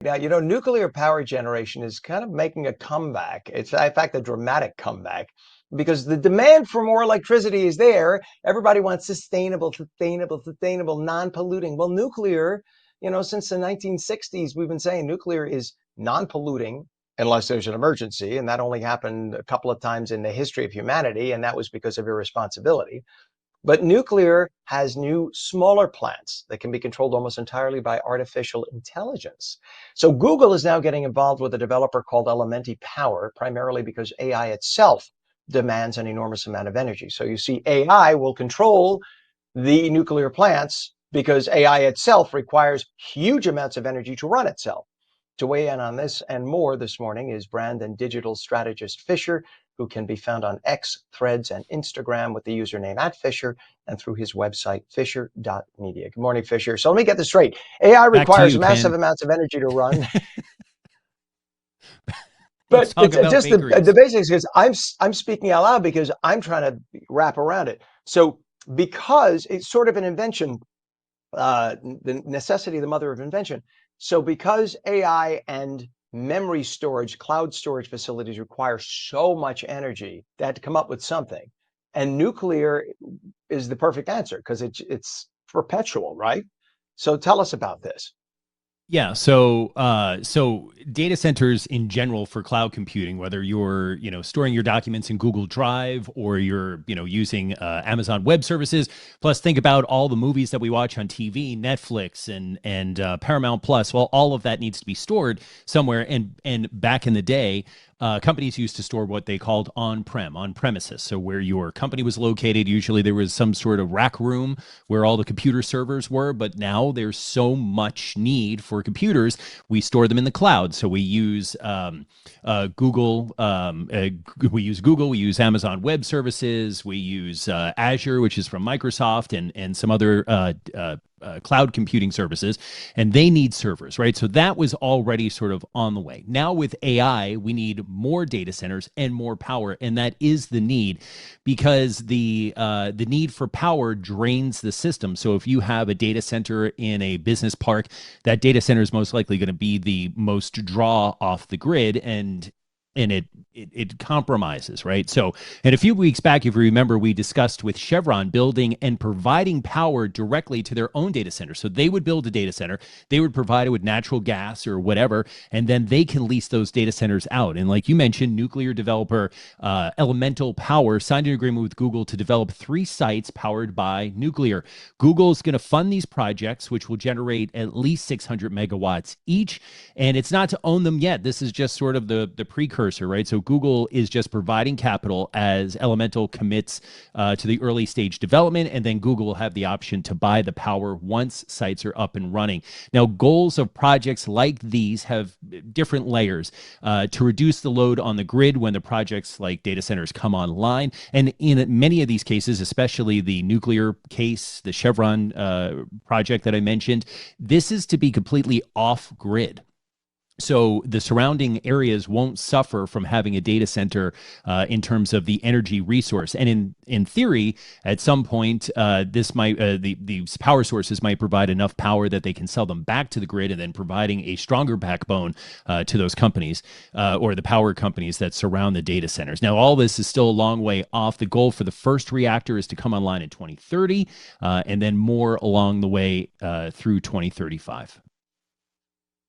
Now, nuclear power generation is kind of making a comeback. It's, in fact, a dramatic comeback because the demand for more electricity is there. Everybody wants sustainable, non-polluting. Well, nuclear, since the 1960s, we've been saying nuclear is non-polluting unless there's an emergency. And that only happened a couple of times in the history of humanity. And that was because of irresponsibility. But nuclear has new, smaller plants that can be controlled almost entirely by artificial intelligence. So Google is now getting involved with a developer called Elementi Power, primarily because AI itself demands an enormous amount of energy. So you see, AI will control the nuclear plants because AI itself requires huge amounts of energy to run itself. To weigh in on this and more this morning is brand and digital strategist Fisher, who can be found on X, Threads, and Instagram with the username @Fisher and through his website, fisher.media. Good morning, Fisher. So let me get this straight. AI Back to requires you, massive Ken. amounts of energy to run, Let's but talk it's about just the bakeries. basics is I'm speaking out loud because I'm trying to wrap around it. So because it's sort of an invention, the necessity, the mother of invention. So because AI and memory storage, cloud storage facilities require so much energy, they had to come up with something. And nuclear is the perfect answer because it's perpetual, right? So tell us about this. Yeah, so data centers in general for cloud computing, whether you're storing your documents in Google Drive or you're using Amazon Web Services. Plus, think about all the movies that we watch on TV, Netflix and Paramount Plus. Well, all of that needs to be stored somewhere. And back in the day, companies used to store what they called on premises. So where your company was located, usually there was some sort of rack room where all the computer servers were. But now there's so much need for computers, we store them in the cloud. So we use Google, we use Amazon Web Services, we use Azure, which is from Microsoft, and some other cloud computing services, and they need servers, right? So that was already sort of on the way. Now with AI, we need more data centers and more power, and that is the need because the need for power drains the system. So if you have a data center in a business park, that data center is most likely going to be the most draw off the grid, and it compromises, right? So, and a few weeks back, if you remember, we discussed with Chevron building and providing power directly to their own data center. So they would build a data center, they would provide it with natural gas or whatever, and then they can lease those data centers out. And like you mentioned, nuclear developer Elemental Power signed an agreement with Google to develop 3 sites powered by nuclear. Google is going to fund these projects, which will generate at least 600 megawatts each. And it's not to own them yet. This is just sort of the precursor, right? So Google is just providing capital as Elemental commits to the early stage development, and then Google will have the option to buy the power once sites are up and running. Now, goals of projects like these have different layers to reduce the load on the grid when the projects like data centers come online. And in many of these cases, especially the nuclear case, the Chevron project that I mentioned, this is to be completely off grid. So the surrounding areas won't suffer from having a data center in terms of the energy resource. And in theory, at some point, this might these power sources might provide enough power that they can sell them back to the grid, and then providing a stronger backbone to those companies or the power companies that surround the data centers. Now, all this is still a long way off. The goal for the first reactor is to come online in 2030, and then more along the way through 2035.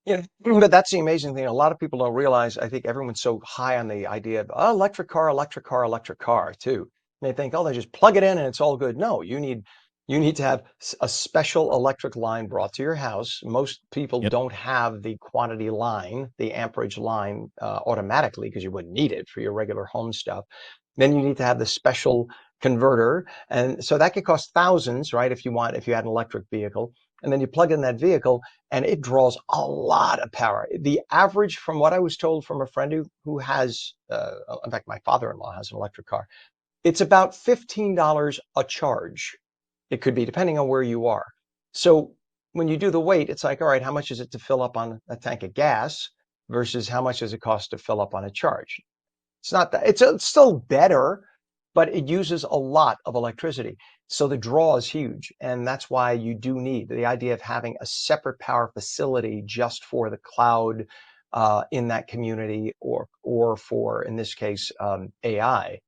But that's the amazing thing. A lot of people don't realize. I think everyone's so high on the idea of electric car too. And they think, oh, they just plug it in and it's all good. No, you need to have a special electric line brought to your house. Most people Yep. don't have the quantity line, the amperage line automatically because you wouldn't need it for your regular home stuff. Then you need to have the special converter, and so that could cost thousands, right? If you had an electric vehicle, and then you plug in that vehicle and it draws a lot of power. The average, from what I was told from a friend who has, in fact, my father-in-law has an electric car, it's about $15 a charge. It could be depending on where you are. So when you do the weight, it's like, all right, how much is it to fill up on a tank of gas versus how much does it cost to fill up on a charge? It's not that it's still better, but it uses a lot of electricity. So the draw is huge, and that's why you do need the idea of having a separate power facility just for the cloud in that community, or for, in this case, AI,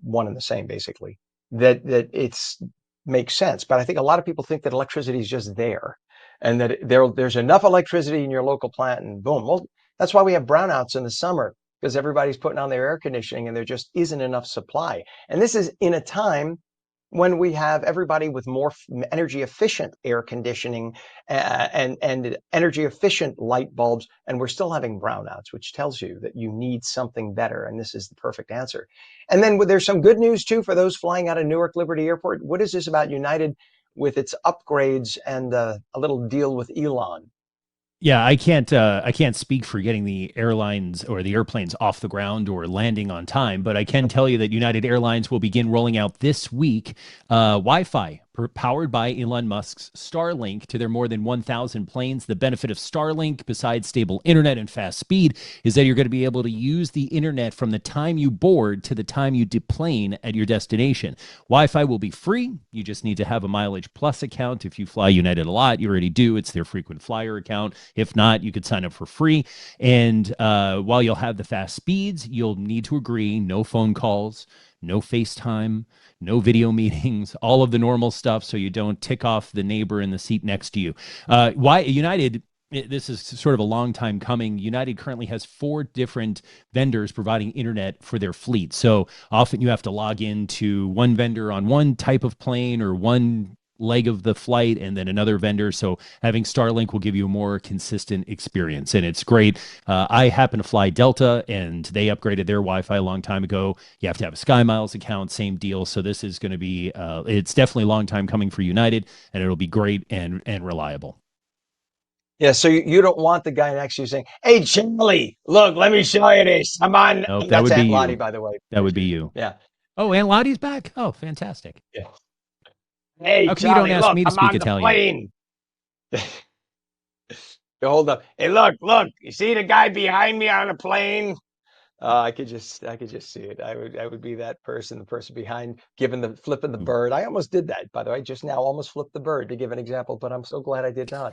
one and the same basically. That it's makes sense, but I think a lot of people think that electricity is just there, and that there's enough electricity in your local plant, and boom. Well, that's why we have brownouts in the summer, because everybody's putting on their air conditioning, and there just isn't enough supply. And this is in a time when we have everybody with more energy efficient air conditioning and energy efficient light bulbs, and we're still having brownouts, which tells you that you need something better, and this is the perfect answer. And then there's some good news too for those flying out of Newark Liberty Airport. What is this about United with its upgrades and a little deal with Elon? Yeah, I can't speak for getting the airlines or the airplanes off the ground or landing on time, but I can tell you that United Airlines will begin rolling out this week Wi-Fi powered by Elon Musk's Starlink to their more than 1,000 planes. The benefit of Starlink, besides stable internet and fast speed, is that you're going to be able to use the internet from the time you board to the time you deplane at your destination. Wi-Fi will be free. You just need to have a Mileage Plus account. If you fly United a lot, you already do. It's their frequent flyer account. If not, you could sign up for free. And while you'll have the fast speeds, you'll need to agree no phone calls, no FaceTime, no video meetings, all of the normal stuff, so you don't tick off the neighbor in the seat next to you. Why United? This is sort of a long time coming. United currently has 4 different vendors providing internet for their fleet. So often you have to log into one vendor on one type of plane or one leg of the flight and then another vendor. So having Starlink will give you a more consistent experience, and it's great. I happen to fly Delta, and they upgraded their Wi-Fi a long time ago. You have to have a Sky Miles account, same deal. So this is going to be it's definitely a long time coming for United, and it'll be great and reliable. Yeah, so you don't want the guy next to you saying, "Hey, Charlie, look, let me show you this. Come on." Nope, that That's would be Aunt Lottie, you. by the way. That would be you. Yeah. Oh, Aunt Lottie's back. Oh, fantastic. Yeah. Hey, How come you don't Charlie, ask look, me to I'm speak on the Italian? plane. You hold up. Hey, look. You see the guy behind me on the plane? I could just see it. I would be that person, the person behind, giving the flipping the bird. I almost did that, by the way, just now. Almost flipped the bird to give an example, but I'm so glad I did not.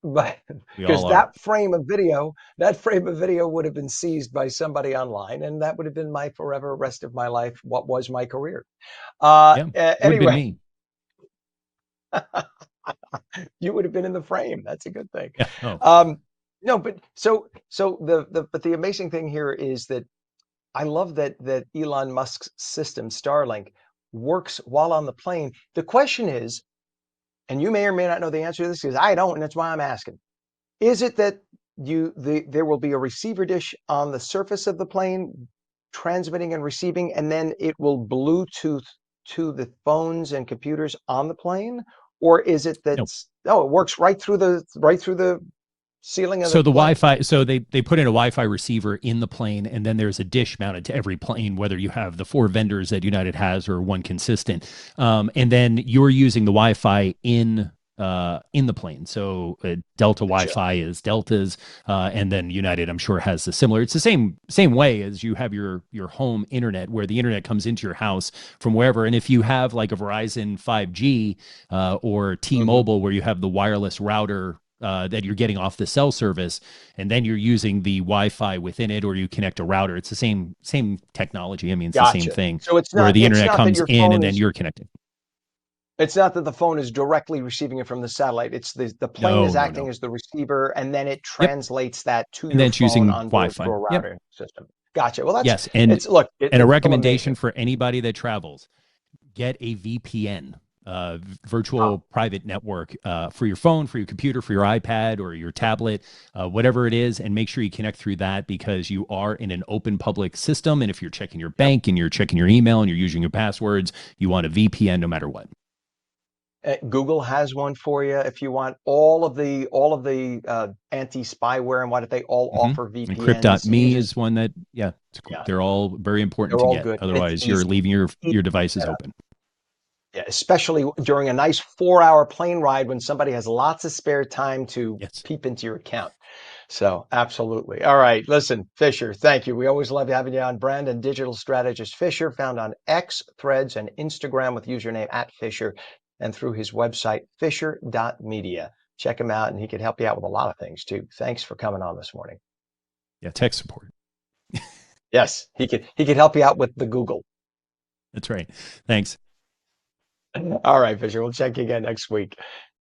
But We all because are. that frame of video would have been seized by somebody online, and that would have been my forever rest of my life. What was my career? Yeah, it would have been Anyway, me. you would have been in the frame. That's a good thing. Yeah. Oh, Um, no, but the amazing thing here is that I love that Elon Musk's system, Starlink, works while on the plane. The question is, and you may or may not know the answer to this, because I don't, and that's why I'm asking. Is it that there will be a receiver dish on the surface of the plane transmitting and receiving, and then it will Bluetooth to the phones and computers on the plane? Or is it that, no. oh, it works right through the ceiling of the So the plane? Wi-Fi, so they put in a Wi-Fi receiver in the plane, and then there's a dish mounted to every plane, whether you have the 4 vendors that United has or one consistent. And then you're using the Wi-Fi in the plane. So Delta Gotcha. Wi-Fi is Delta's, and then United, I'm sure, has the similar. It's the same way as you have your home internet, where the internet comes into your house from wherever. And if you have like a Verizon 5G or Hmm. T-Mobile, where you have the wireless router that you're getting off the cell service, and then you're using the Wi-Fi within it, or you connect a router. It's the same technology. I mean, it's the same Gotcha. thing So where the it's internet not that comes your in phone and then is you're connected. it's not that the phone is directly receiving it from the satellite. It's the plane No, is no, acting no. as the receiver, and then it Yep, translates that to and your then it's phone using on board Wi-Fi. through a Yep. router system. Gotcha. Well, that's Yes, and it's look, a it's still recommendation amazing. for anybody that travels: get a VPN, Huh. virtual private network, for your phone, for your computer, for your iPad or your tablet, whatever it is, and make sure you connect through that, because you are in an open public system. And if you're checking your Yep. bank and you're checking your email and you're using your passwords, you want a VPN no matter what. Google has one for you if you want all of the anti-spyware and what they all Mm-hmm. offer And VPNs. You Crypt.me just is one that, yeah, yeah, they're all very important they're to all get. good. It's Otherwise, you're easy. leaving Easy your to devices set up. open. especially during a nice 4 hour plane ride when somebody has lots of spare time to Yes. peep into your account. So, absolutely. All right. Listen, Fisher, thank you. We always love having you on. Brand and digital strategist Fisher, found on X, Threads, and Instagram with username at Fisher, and through his website, fisher.media. Check him out, and he can help you out with a lot of things too. Thanks for coming on this morning. Yeah. Tech support. Yes, he could help you out with the Google. That's right. Thanks. All right, Fisher. We'll check you again next week.